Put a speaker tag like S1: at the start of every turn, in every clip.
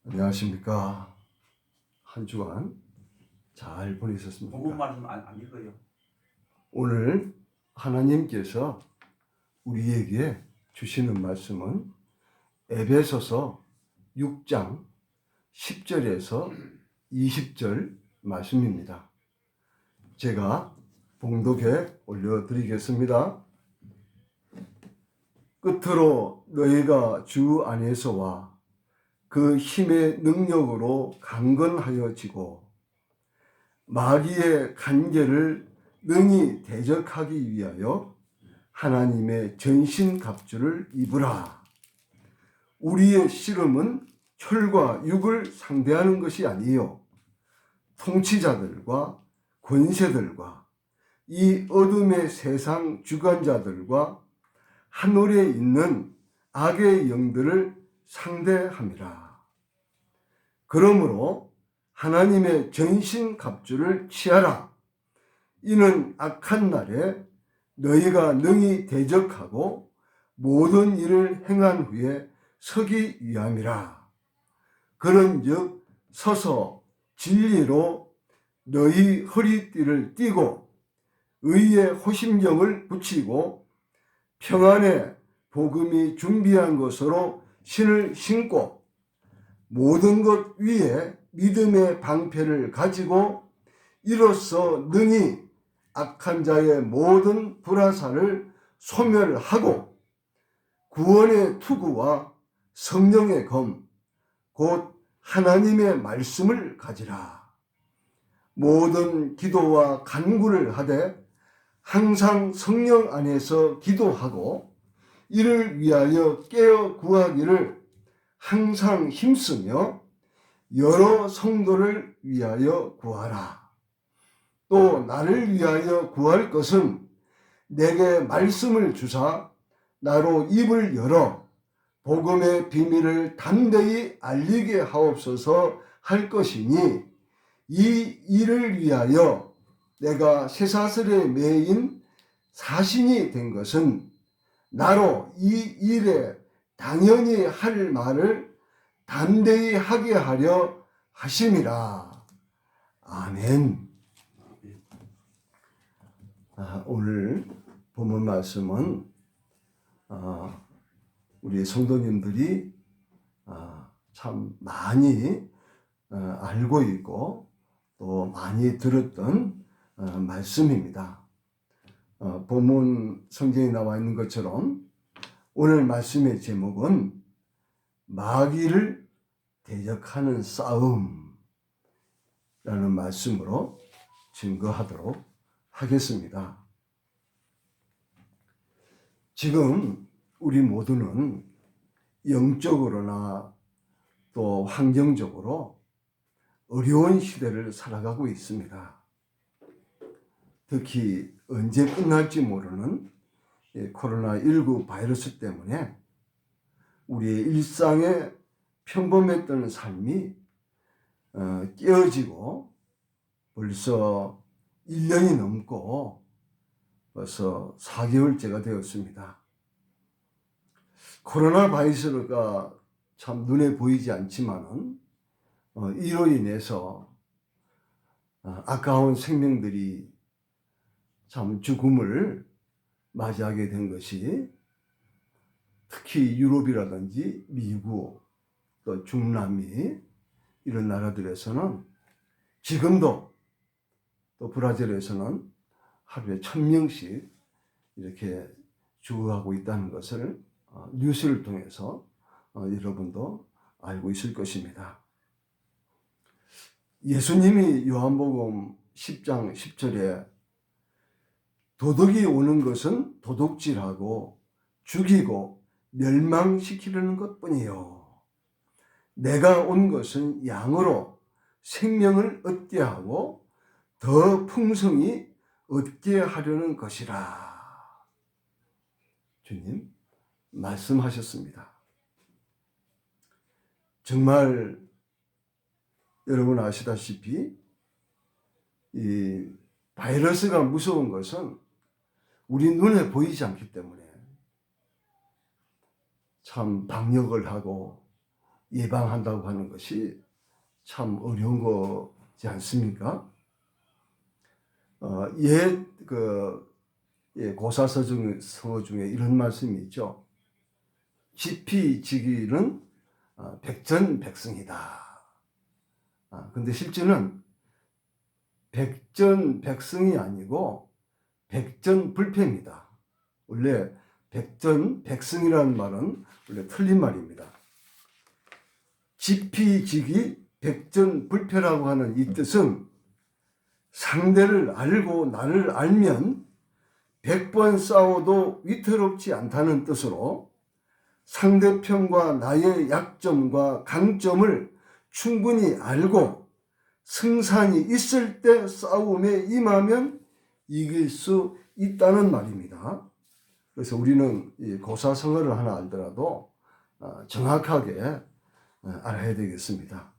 S1: 안녕하십니까. 한 주간 잘 보내셨습니까?
S2: 복음 말씀 안 읽어요.
S1: 오늘 하나님께서 우리에게 주시는 말씀은 에베소서 6장 10절에서 20절 말씀입니다. 제가 봉독에 올려드리겠습니다. 끝으로 너희가 주 안에서와 그 힘의 능력으로 강건하여지고 마귀의 간계를 능히 대적하기 위하여 하나님의 전신갑주를 입으라. 우리의 씨름은 혈과 육을 상대하는 것이 아니요 통치자들과 권세들과 이 어둠의 세상 주관자들과 하늘에 있는 악의 영들을 상대함이라. 그러므로 하나님의 전신갑주를 취하라. 이는 악한 날에 너희가 능히 대적하고 모든 일을 행한 후에 서기 위함이라. 그런즉 서서 진리로 너희 허리띠를 띠고 의의 호심경을 붙이고 평안의 복음이 준비한 것으로 신을 신고 모든 것 위에 믿음의 방패를 가지고 이로써 능히 악한 자의 모든 불화살을 소멸하고 구원의 투구와 성령의 검, 곧 하나님의 말씀을 가지라. 모든 기도와 간구를 하되 항상 성령 안에서 기도하고 이를 위하여 깨어 구하기를 항상 힘쓰며 여러 성도를 위하여 구하라. 또 나를 위하여 구할 것은 내게 말씀을 주사 나로 입을 열어 복음의 비밀을 담대히 알리게 하옵소서 할 것이니 이 일을 위하여 내가 쇠사슬에 매인 사신이 된 것은 나로 이 일에 당연히 할 말을 담대히 하게 하려 하심이라. 아멘. 오늘 본문 말씀은 우리 성도님들이 참 많이 알고 있고 또 많이 들었던 말씀입니다. 본문 성경에 나와 있는 것처럼 오늘 말씀의 제목은 마귀를 대적하는 싸움이라는 말씀으로 증거하도록 하겠습니다. 지금 우리 모두는 영적으로나 또 환경적으로 어려운 시대를 살아가고 있습니다. 특히 언제 끝날지 모르는 코로나19 바이러스 때문에 우리의 일상에 평범했던 삶이 깨어지고 벌써 1년이 넘고 벌써 4개월째가 되었습니다. 코로나 바이러스가 참 눈에 보이지 않지만은 이로 인해서 아까운 생명들이 참 죽음을 맞이하게 된 것이 특히 유럽이라든지 미국 또 중남미 이런 나라들에서는 지금도 또 브라질에서는 하루에 1000명씩 이렇게 죽어가고 있다는 것을 뉴스를 통해서 여러분도 알고 있을 것입니다. 예수님이 요한복음 10장 10절에 도둑이 오는 것은 도둑질하고 죽이고 멸망시키려는 것뿐이요. 내가 온 것은 양으로 생명을 얻게 하고 더 풍성히 얻게 하려는 것이라. 주님 말씀하셨습니다. 정말 여러분 아시다시피 이 바이러스가 무서운 것은 우리 눈에 보이지 않기 때문에 참 방역을 하고 예방한다고 하는 것이 참 어려운 거지 않습니까? 고사서 중에 이런 말씀이 있죠. 지피지기는 백전백승이다. 근데 실제는 백전백승이 아니고 백전불패입니다. 원래 백전백승이라는 말은 원래 틀린 말입니다. 지피지기 백전불패라고 하는 이 뜻은 상대를 알고 나를 알면 100번 싸워도 위태롭지 않다는 뜻으로 상대편과 나의 약점과 강점을 충분히 알고 승산이 있을 때 싸움에 임하면 이길 수 있다는 말입니다. 그래서 우리는 이 고사성어를 하나 알더라도 정확하게 알아야 되겠습니다.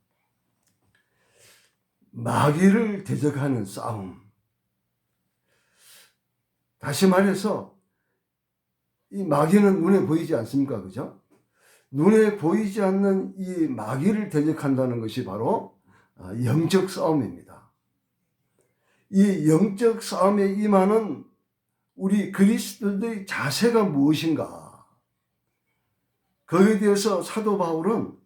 S1: 마귀를 대적하는 싸움. 다시 말해서 이 마귀는 눈에 보이지 않습니까? 그죠? 눈에 보이지 않는 이 마귀를 대적한다는 것이 바로 영적 싸움입니다. 이 영적 싸움에 임하는 우리 그리스도인의 자세가 무엇인가? 거기에 대해서 사도 바울은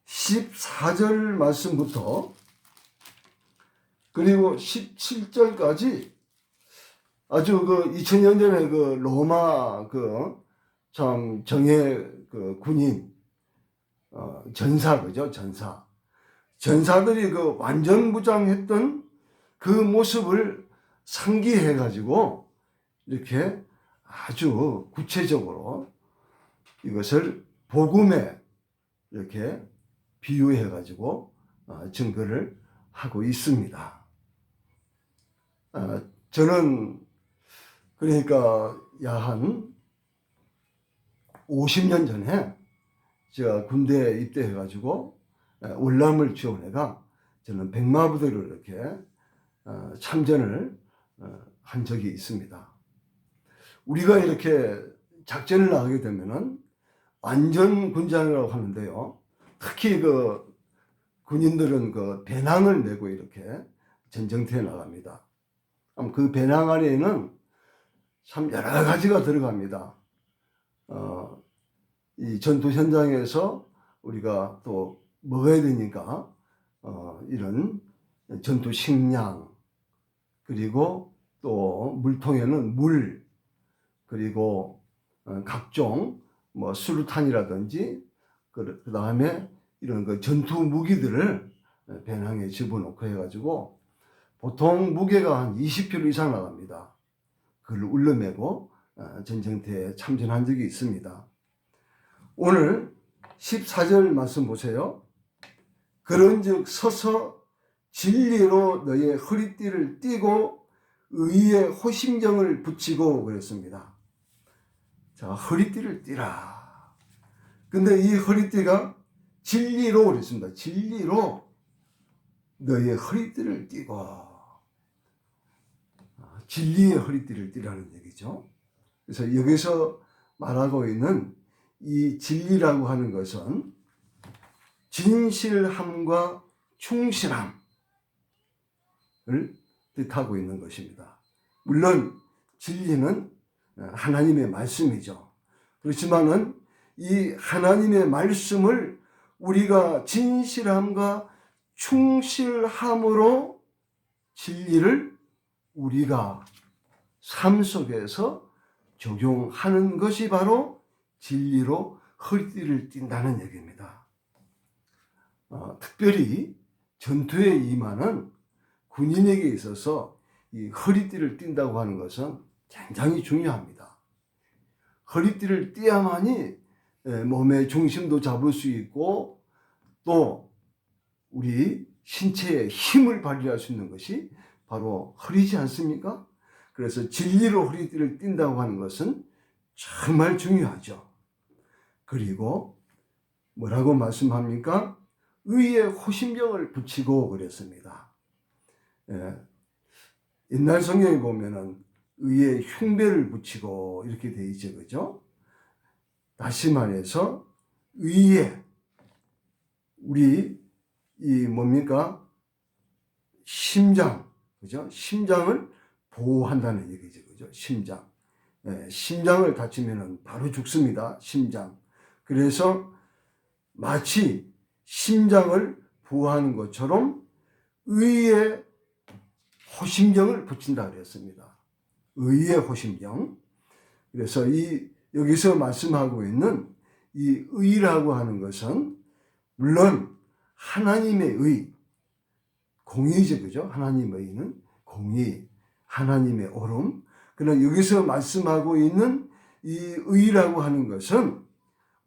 S1: 14절 말씀부터 그리고 17절까지 아주 2000년 전에 로마 참 정예 군인 전사 그죠? 전사들이 완전 무장했던 그 모습을 상기해 가지고 이렇게 아주 구체적으로 이것을 복음에 이렇게 비유해 가지고 증거를 하고 있습니다. 저는 그러니까 한 50년 전에 제가 군대에 입대해 가지고 월남을 지원해가 저는 백마부대로 이렇게 참전을 한 적이 있습니다. 우리가 이렇게 작전을 나가게 되면은 완전 군장이라고 하는데요. 특히 군인들은 배낭을 메고 이렇게 전쟁터에 나갑니다. 그 배낭 안에는 참 여러 가지가 들어갑니다. 이 전투 현장에서 우리가 또 먹어야 되니까 이런 전투 식량, 그리고 또 물통에는 물, 그리고 각종 수류탄이라든지 그 다음에 이런 전투 무기들을 배낭에 집어넣고 해가지고 보통 무게가 한 20kg 이상 나갑니다. 그걸 울러매고 전쟁터에 참전한 적이 있습니다. 오늘 14절 말씀 보세요. 그런즉 서서 진리로 너의 허리띠를 띠고 의의 호심정을 붙이고 그랬습니다. 자, 허리띠를 띠라. 근데 이 허리띠가 진리로 그랬습니다. 진리로 너의 허리띠를 띠고. 진리의 허리띠를 띠라는 얘기죠. 그래서 여기서 말하고 있는 이 진리라고 하는 것은 진실함과 충실함을 뜻하고 있는 것입니다. 물론 진리는 하나님의 말씀이죠. 그렇지만은 이 하나님의 말씀을 우리가 진실함과 충실함으로 진리를 우리가 삶 속에서 적용하는 것이 바로 진리로 허리띠를 띈다는 얘기입니다. 특별히 전투에 임하는 군인에게 있어서 이 허리띠를 띈다고 하는 것은 굉장히 중요합니다. 허리띠를 띠야만이 몸의 중심도 잡을 수 있고 또 우리 신체에 힘을 발휘할 수 있는 것이 바로 허리지 않습니까? 그래서 진리로 허리띠를 띈다고 하는 것은 정말 중요하죠. 그리고 뭐라고 말씀합니까? 의의 호심병을 붙이고 그랬습니다. 옛날 성경에 보면은 의의 흉배를 붙이고 이렇게 돼 있죠, 그죠? 다시 말해서 의의 우리 이 뭡니까? 심장, 그죠? 심장을 보호한다는 얘기죠, 그죠? 심장. 예, 심장을 다치면은 바로 죽습니다. 심장. 그래서 마치 심장을 보호하는 것처럼 의의 호심경을 붙인다 그랬습니다. 의의 호심경. 그래서 여기서 말씀하고 있는 이 의라고 하는 것은 물론 하나님의 의, 공의죠, 그죠? 하나님의 의는 공의, 하나님의 옳음. 그러나 여기서 말씀하고 있는 이 의라고 하는 것은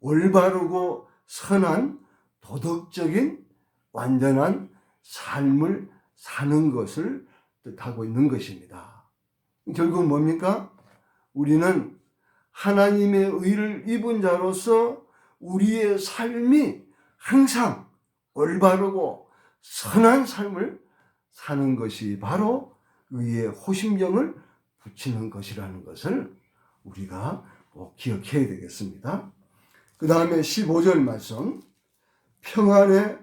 S1: 올바르고 선한 도덕적인 완전한 삶을 사는 것을 뜻하고 있는 것입니다. 결국 뭡니까? 우리는 하나님의 의를 입은 자로서 우리의 삶이 항상 올바르고 선한 삶을 사는 것이 바로 의의 호심경을 붙이는 것이라는 것을 우리가 꼭 기억해야 되겠습니다. 그 다음에 15절 말씀, 평안의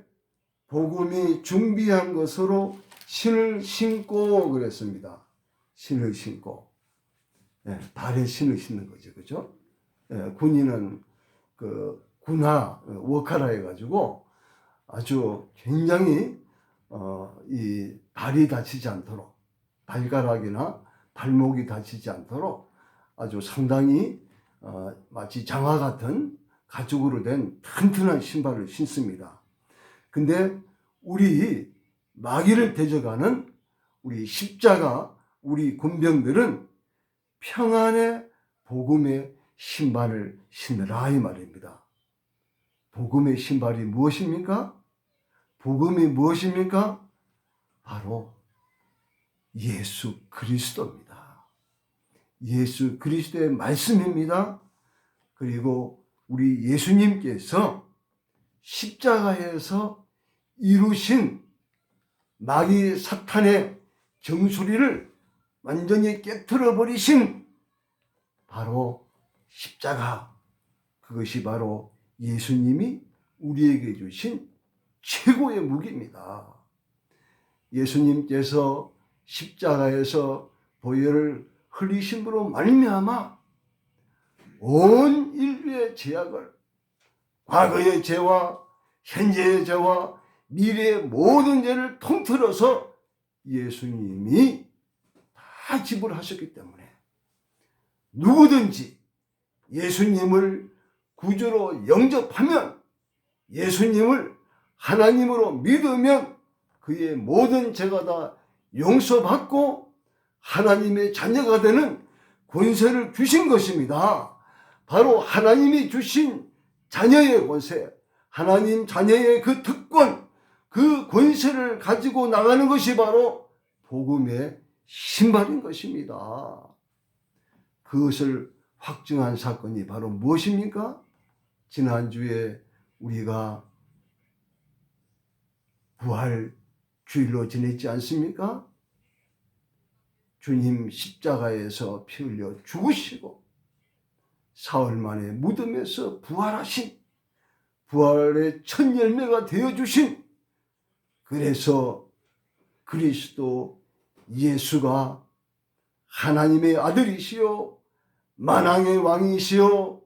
S1: 복음이 준비한 것으로 신을 신고 그랬습니다. 신을 신고. 예, 발에 신을 신는 거죠, 그죠? 예, 군인은 군화, 워카라 해가지고 아주 굉장히 이 발이 다치지 않도록, 발가락이나 발목이 다치지 않도록 아주 상당히 마치 장화 같은 가죽으로 된 튼튼한 신발을 신습니다. 근데 우리 마귀를 대적하는 우리 십자가, 우리 군병들은 평안의 복음의 신발을 신으라 이 말입니다. 복음의 신발이 무엇입니까? 복음이 무엇입니까? 바로 예수 그리스도입니다. 예수 그리스도의 말씀입니다. 그리고 우리 예수님께서 십자가에서 이루신 마귀 사탄의 정수리를 완전히 깨트려 버리신 바로 십자가, 그것이 바로 예수님이 우리에게 주신 최고의 무기입니다. 예수님께서 십자가에서 보혈을 흘리심으로 말미암아 온 인류의 죄악을, 과거의 죄와 현재의 죄와 미래의 모든 죄를 통틀어서 예수님이 다 지불하셨기 때문에 누구든지 예수님을 구주로 영접하면, 예수님을 하나님으로 믿으면 그의 모든 죄가 다 용서받고 하나님의 자녀가 되는 권세를 주신 것입니다. 바로 하나님이 주신 자녀의 권세, 하나님 자녀의 그 특권, 그 권세를 가지고 나가는 것이 바로 복음의 신발인 것입니다. 그것을 확증한 사건이 바로 무엇입니까? 지난주에 우리가 부활 주일로 지냈지 않습니까? 주님 십자가에서 피 흘려 죽으시고 사흘 만에 무덤에서 부활하신, 부활의 첫 열매가 되어주신, 그래서 그리스도 예수가 하나님의 아들이시요 만왕의 왕이시요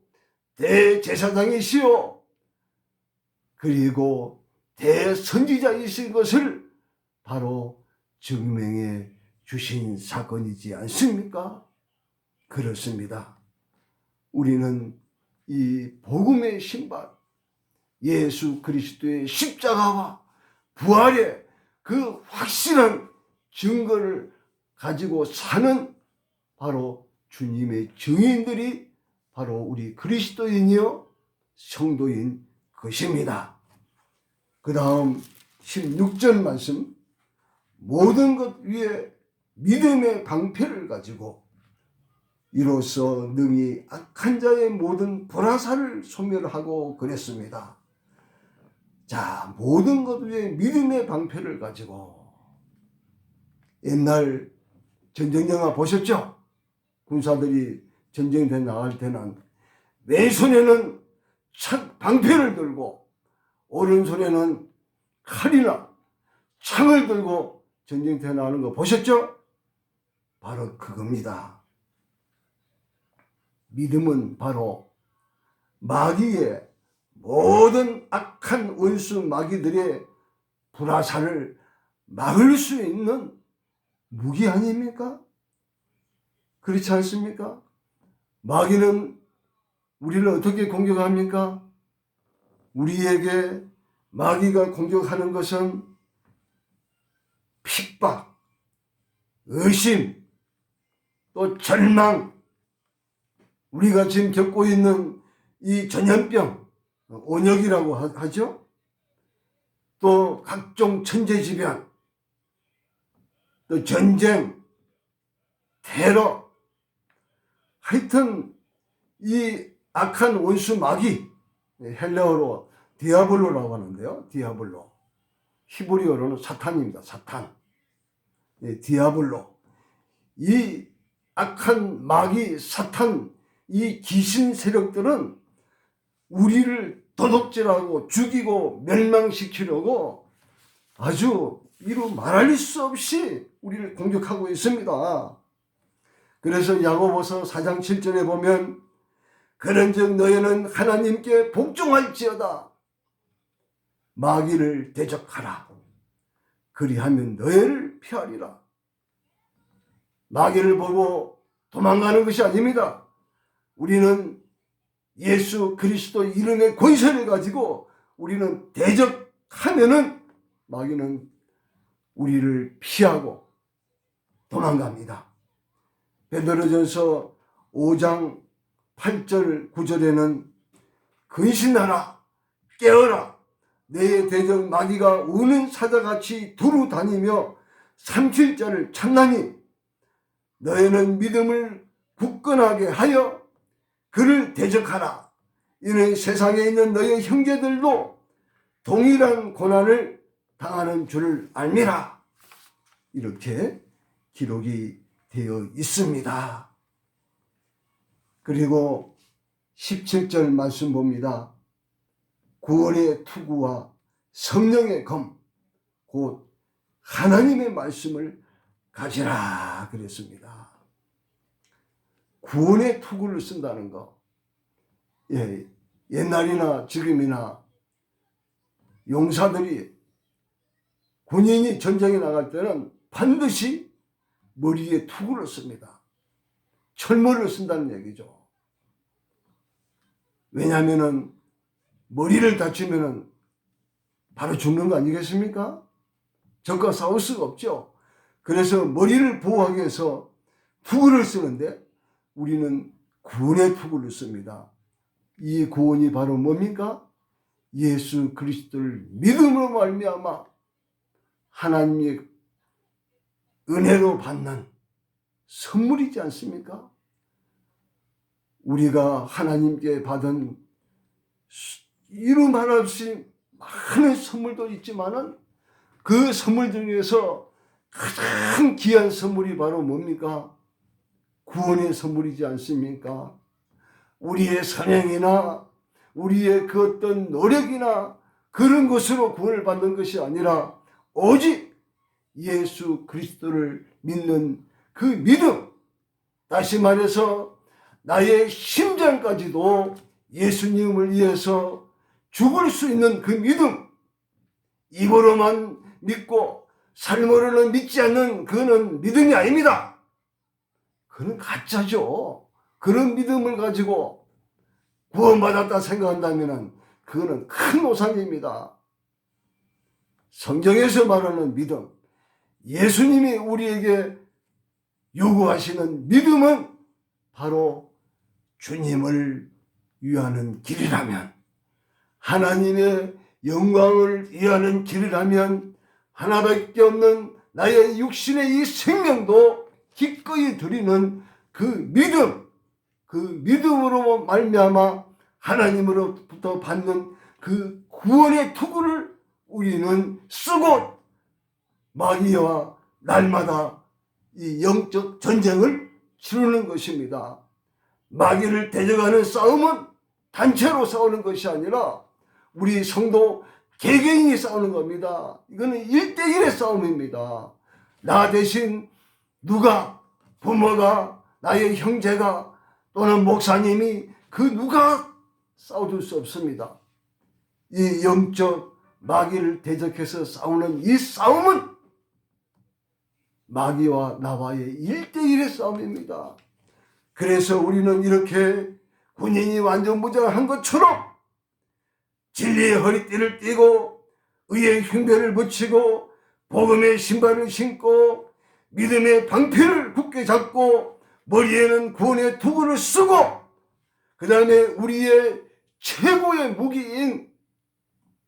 S1: 대제사장이시요 그리고 대선지자이신 것을 바로 증명해 주신 사건이지 않습니까? 그렇습니다. 우리는 이 복음의 신발, 예수 그리스도의 십자가와 부활의 그 확실한 증거를 가지고 사는 바로 주님의 증인들이 바로 우리 그리스도인이요 성도인 것입니다. 그 다음 16절 말씀, 모든 것 위에 믿음의 방패를 가지고 이로써 능히 악한 자의 모든 불화살을 소멸하고 그랬습니다. 자, 모든 것 위에 믿음의 방패를 가지고, 옛날 전쟁 영화 보셨죠? 군사들이 전쟁에 나갈 때는 왼손에는 방패를 들고 오른손에는 칼이나 창을 들고 전쟁터에 나가는 거 보셨죠? 바로 그겁니다. 믿음은 바로 마귀의 모든 악한 원수 마귀들의 불화살을 막을 수 있는 무기 아닙니까? 그렇지 않습니까? 마귀는 우리를 어떻게 공격합니까? 우리에게 마귀가 공격하는 것은 핍박, 의심, 또 절망, 우리가 지금 겪고 있는 이 전염병, 온역이라고 하죠. 또 각종 천재지변, 또 전쟁, 테러, 하여튼 이 악한 원수 마귀, 헬라어로 디아블로라고 하는데요. 디아블로. 히브리어로는 사탄입니다. 사탄. 디아블로. 이 악한 마귀, 사탄, 이 귀신 세력들은 우리를 도둑질하고 죽이고 멸망시키려고 아주 이루 말할 수 없이 우리를 공격하고 있습니다. 그래서 야고보서 4장 7절에 보면 그런즉 너희는 하나님께 복종할지어다. 마귀를 대적하라. 그리하면 너희를 피하리라. 마귀를 보고 도망가는 것이 아닙니다. 우리는 예수 그리스도 이름의 권세를 가지고 우리는 대적하면은 마귀는 우리를 피하고 도망갑니다. 베드로전서 5장 8절 9절에는 근신하라 깨어라 내 대적 마귀가 우는 사자같이 두루 다니며 삼킬 자를 찾나니 너희는 믿음을 굳건하게 하여 그를 대적하라. 이는 세상에 있는 너희 형제들도 동일한 고난을 당하는 줄 알미라. 이렇게 기록이 되어 있습니다. 그리고 17절 말씀 봅니다. 구원의 투구와 성령의 검, 곧 하나님의 말씀을 가지라 그랬습니다. 구원의 투구를 쓴다는 거. 예, 옛날이나 지금이나 용사들이 군인이 전쟁에 나갈 때는 반드시 머리에 투구를 씁니다. 철머리를 쓴다는 얘기죠. 왜냐하면 머리를 다치면 바로 죽는 거 아니겠습니까? 적과 싸울 수가 없죠. 그래서 머리를 보호하기 위해서 투구를 쓰는데 우리는 구원의 투구를 씁니다. 이 구원이 바로 뭡니까? 예수 그리스도를 믿음으로 말미암아 하나님의 은혜로 받는 선물이지 않습니까? 우리가 하나님께 받은 이루 말할 수 없이 많은 선물도 있지만은 그 선물 중에서 가장 귀한 선물이 바로 뭡니까? 구원의 선물이지 않습니까? 우리의 선행이나 우리의 그 어떤 노력이나 그런 것으로 구원을 받는 것이 아니라 오직 예수 그리스도를 믿는 그 믿음, 다시 말해서 나의 심장까지도 예수님을 위해서 죽을 수 있는 그 믿음, 입으로만 믿고 삶으로는 믿지 않는 그는 믿음이 아닙니다. 그는 가짜죠. 그런 믿음을 가지고 구원받았다 생각한다면 그거는 큰 오산입니다. 성경에서 말하는 믿음, 예수님이 우리에게 요구하시는 믿음은 바로 주님을 위하는 길이라면, 하나님의 영광을 위하는 길이라면 하나밖에 없는 나의 육신의 이 생명도 기꺼이 드리는 그 믿음, 그 믿음으로 말미암아 하나님으로부터 받는 그 구원의 투구를 우리는 쓰고 마귀와 날마다 이 영적 전쟁을 치르는 것입니다. 마귀를 대적하는 싸움은 단체로 싸우는 것이 아니라 우리 성도 개개인이 싸우는 겁니다. 이거는 1대1의 싸움입니다. 나 대신 누가, 부모가, 나의 형제가 또는 목사님이 그 누가 싸워줄 수 없습니다. 이 영적 마귀를 대적해서 싸우는 이 싸움은 마귀와 나와의 1대1의 싸움입니다. 그래서 우리는 이렇게 군인이 완전무장한 것처럼 진리의 허리띠를 띠고 의의 흉배를 붙이고 복음의 신발을 신고 믿음의 방패를 굳게 잡고 머리에는 구원의 도구를 쓰고 그 다음에 우리의 최고의 무기인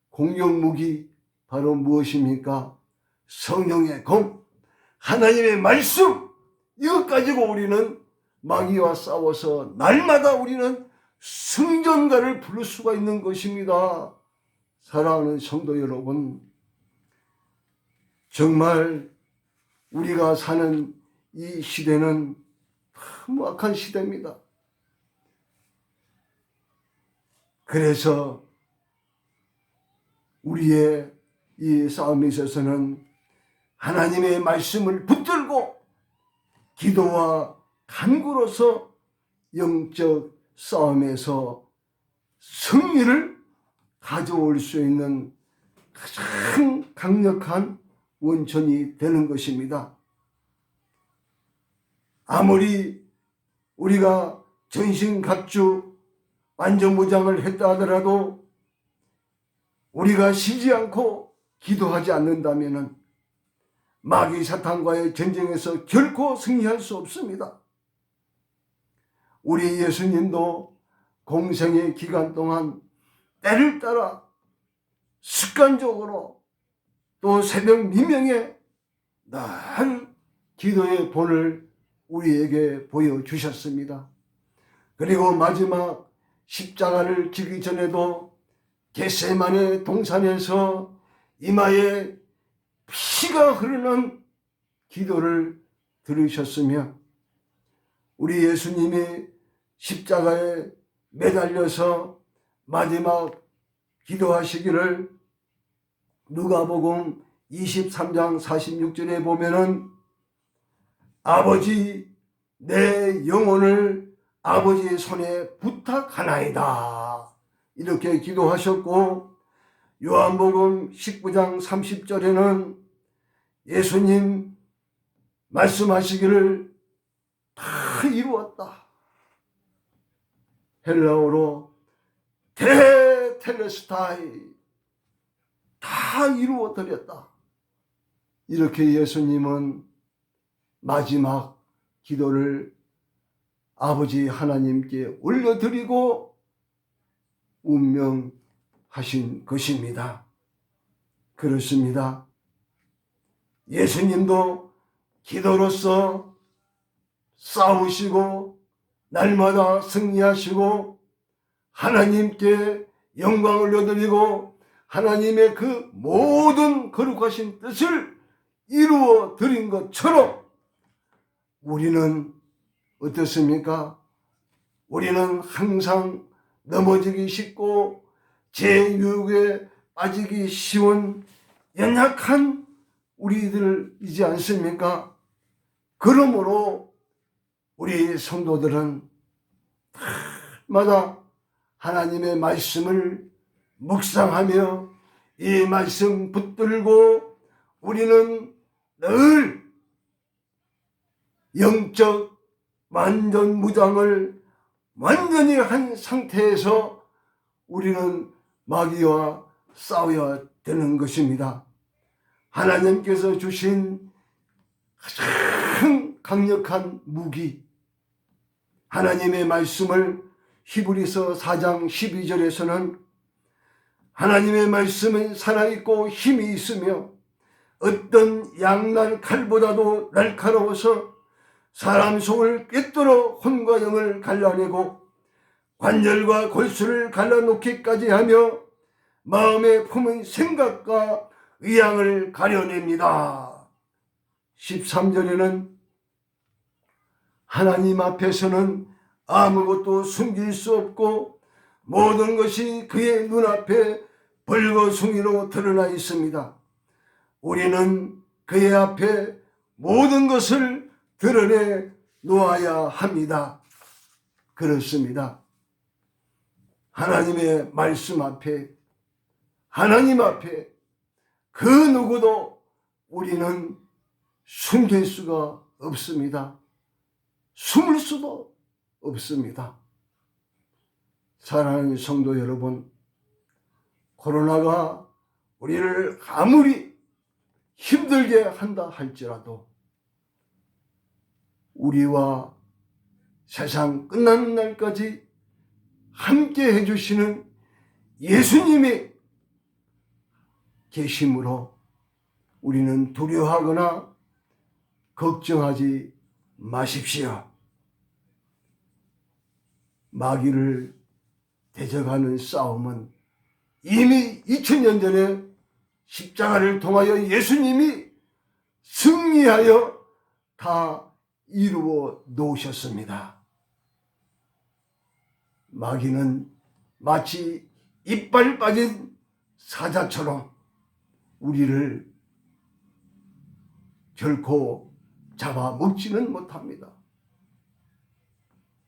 S1: 공격 무기 바로 무엇입니까? 성령의 검, 하나님의 말씀, 이것 가지고 우리는 마귀와 싸워서 날마다 우리는 승전가를 부를 수가 있는 것입니다. 사랑하는 성도 여러분, 정말 우리가 사는 이 시대는 너무 악한 시대입니다. 그래서 우리의 이 싸움에 있어서는 하나님의 말씀을 붙들고 기도와 간구로서 영적 싸움에서 승리를 가져올 수 있는 가장 강력한 원천이 되는 것입니다. 아무리 우리가 전신갑주 완전무장을 했다 하더라도 우리가 쉬지 않고 기도하지 않는다면 마귀 사탄과의 전쟁에서 결코 승리할 수 없습니다. 우리 예수님도 공생의 기간 동안 때를 따라 습관적으로 또 새벽 미명에 늘 기도의 본을 우리에게 보여주셨습니다. 그리고 마지막 십자가를 지기 전에도 겟세마네 동산에서 이마에 피가 흐르는 기도를 들으셨으며 우리 예수님이 십자가에 매달려서 마지막 기도하시기를 누가복음 23장 46절에 보면은 아버지 내 영혼을 아버지의 손에 부탁하나이다 이렇게 기도하셨고 요한복음 19장 30절에는 예수님 말씀하시기를 다 이루었다. 헬라어로 테텔레스타이 다 이루어드렸다. 이렇게 예수님은 마지막 기도를 아버지 하나님께 올려드리고 운명하신 것입니다. 그렇습니다. 예수님도 기도로서 싸우시고 날마다 승리하시고 하나님께 영광을 올려드리고 하나님의 그 모든 거룩하신 뜻을 이루어 드린 것처럼 우리는 어떻습니까? 우리는 항상 넘어지기 쉽고 제 유혹에 빠지기 쉬운 연약한 우리들이지 않습니까? 그러므로 우리 성도들은 마다 하나님의 말씀을 묵상하며 이 말씀 붙들고 우리는 늘 영적 완전 무장을 완전히 한 상태에서 우리는 마귀와 싸워야 되는 것입니다. 하나님께서 주신 가장 강력한 무기 하나님의 말씀을 히브리서 4장 12절에서는 하나님의 말씀은 살아있고 힘이 있으며 어떤 양날 칼보다도 날카로워서 사람 속을 꿰뚫어 혼과 영을 갈라내고 관절과 골수를 갈라놓기까지 하며 마음에 품은 생각과 의향을 가려냅니다. 13절에는 하나님 앞에서는 아무것도 숨길 수 없고 모든 것이 그의 눈앞에 벌거숭이로 드러나 있습니다. 우리는 그의 앞에 모든 것을 드러내 놓아야 합니다. 그렇습니다. 하나님의 말씀 앞에, 하나님 앞에 그 누구도 우리는 숨길 수가 없습니다. 숨을 수도 없습니다. 사랑하는 성도 여러분, 코로나가 우리를 아무리 힘들게 한다 할지라도 우리와 세상 끝나는 날까지 함께 해주시는 예수님이 계심으로 우리는 두려워하거나 걱정하지 마십시오. 마귀를 대적하는 싸움은 이미 2000년 전에 십자가를 통하여 예수님이 승리하여 다 이루어 놓으셨습니다. 마귀는 마치 이빨 빠진 사자처럼 우리를 결코 잡아먹지는 못합니다.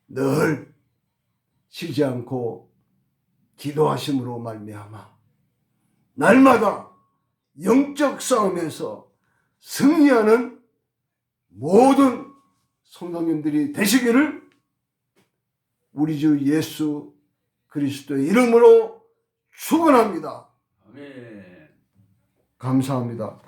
S1: 늘 쉬지 않고 기도하심으로 말미암아 날마다 영적 싸움에서 승리하는 모든 성도님들이 되시기를 우리 주 예수 그리스도의 이름으로 축원합니다.
S2: 아멘.
S1: 감사합니다.